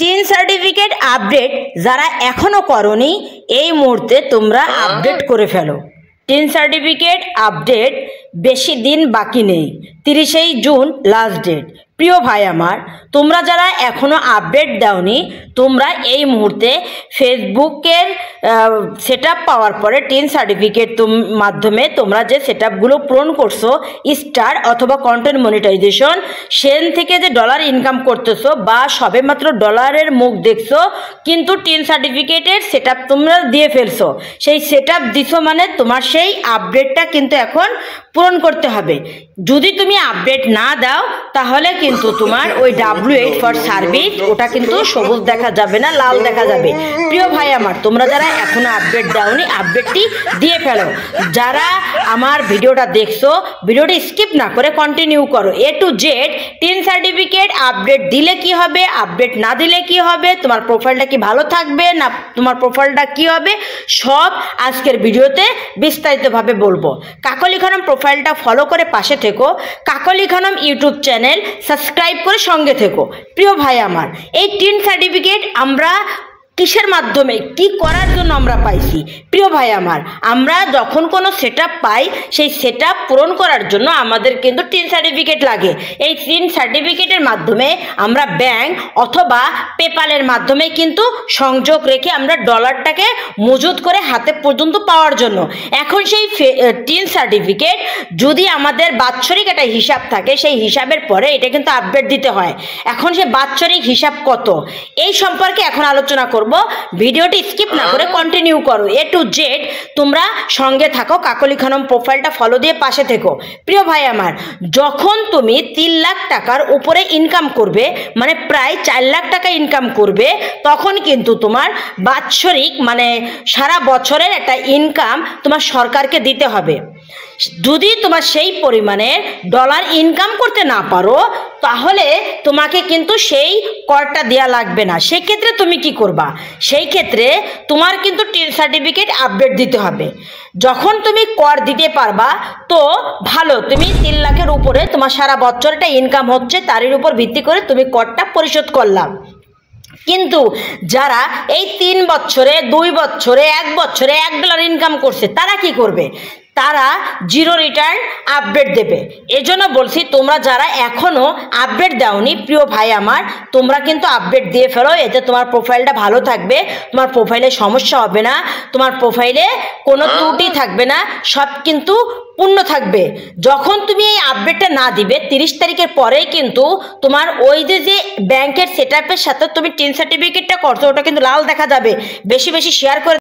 Tin certificate update যারা এখনো করনি এই মুহূর্তে তোমরা আপডেট করে ফেলো। টিন সার্টিফিকেট আপডেট বেশি দিন বাকি নেই, 30 জুন লাস্ট ডেট। প্রিয় ভাই আমার, তোমরা যারা এখনো আপডেট দাওনি তোমরা এই মুহূর্তে ফেসবুকের সেটআপ পাওয়ার পরে টিন সার্টিফিকেট মাধ্যমে তোমরা যে সেটআপগুলো পূরণ করছো স্টার অথবা কন্টেন্ট মনিটাইজেশন, সেন থেকে যে ডলার ইনকাম করতেছো বা সবেমাত্র ডলারের মুখ দেখছো, কিন্তু টিন সার্টিফিকেটের সেটআপ তোমরা দিয়ে ফেলছো। সেই সেটআপ দিছো মানে তোমার সেই আপডেটটা কিন্তু এখন পূরণ করতে হবে। যদি তুমি আপডেট না দাও তাহলে কিন্তু তোমার ওই W8 ফর সার্ভিস ওটা কিন্তু সবুজ দেখা যাবে না, লাল দেখা যাবে। প্রিয় ভাই আমার, তোমরা যারা এখনো আপডেট দাওনি আপডেটটি দিয়ে ফেলো। যারা আমার ভিডিওটা দেখছো ভিডিওটি স্কিপ না করে কন্টিনিউ করো। A to Z tin certificate update দিলে কি হবে, আপডেট না দিলে কি হবে, তোমার প্রোফাইলটা কি ভালো থাকবে না তোমার প্রোফাইলটা কি হবে, সব আজকের ভিডিওতে বিস্তারিতভাবে বলবো। কাকলি খানম প্রোফাইলটা ফলো করে পাশে থেকো, কাকলি খানম ইউটিউব চ্যানেল সাবস্ক্রাইব করে সঙ্গে থেকো। প্রিয় ভাই আমার, এই টিন সার্টিফিকেট আমরা কিসের মাধ্যমে কি করার জন্য আমরা পাইছি? প্রিয় ভাই আমার, আমরা যখন কোনো সেটআপ পাই সেই সেটআপ পূরণ করার জন্য আমাদের কিন্তু টিন সার্টিফিকেট লাগে। এই টিন সার্টিফিকেটের মাধ্যমে আমরা ব্যাংক অথবা পেপালের মাধ্যমে কিন্তু সংযোগ রেখে আমরা ডলারটাকে মজুত করে হাতে পর্যন্ত পাওয়ার জন্য। এখন সেই টিন সার্টিফিকেট যদি আমাদের বাৎসরিক একটা হিসাব থাকে, সেই হিসাবের পরে এটা কিন্তু আপডেট দিতে হয়। এখন সেই বাৎসরিক হিসাব কত এই সম্পর্কে এখন আলোচনা করব। ভিডিওটি স্কিপ না করে কন্টিনিউ করো। A to Z তোমরা সঙ্গে থাকো, কাকলি খানম প্রোফাইলটা ফলো দিয়ে পাশে থেকো। প্রিয় ভাই আমার, যখন তুমি 3 লাখ টাকার উপরে ইনকাম করবে, মানে প্রায় 4 লাখ টাকা ইনকাম করবে, তখন কিন্তু তোমার বাৎসরিক মানে সারা বছরের একটা ইনকাম তোমার সরকারকে দিতে হবে। যদি তোমার সেই পরিমাণের ডলার ইনকাম করতে না পারো তাহলে তোমাকে কিন্তু সেই করটা দেওয়া লাগবে না। সেক্ষেত্রে তুমি কি করবা? সেই ক্ষেত্রে তোমার কিন্তু টিন সার্টিফিকেট আপডেট দিতে হবে। যখন তুমি কর দিতে পারবা তো ভালো, তুমি 3 লাখের উপরে তোমার সারা বছর একটা ইনকাম হচ্ছে, তার উপর ভিত্তি করে তুমি করটা পরিশোধ করলাম। কিন্তু যারা এই 3 বছরে 2 বছরে 1 বছরে $1 ইনকাম করছে তারা কি করবে? তারা জিরো রিটার্ন আপডেট দেবে। এজন্য বলছি তোমরা যারা এখনো আপডেট দাওনি প্রিয় ভাই আমার, তোমরা কিন্তু আপডেট দিয়ে ফেলো। এতে তোমার প্রোফাইলটা ভালো থাকবে, তোমার প্রোফাইলে সমস্যা হবে না, তোমার প্রোফাইলে কোনো ত্রুটি থাকবে না, সব কিন্তু পূর্ণ থাকবে। যখন তুমি এই আপডেটটা না দিবে 30 তারিখের পরেই কিন্তু তোমার ওই যে ব্যাংকের সেটআপের সাথে তুমি টিন সার্টিফিকেটটা করছো ওটা কিন্তু লাল দেখা যাবে। বেশি বেশি শেয়ার করে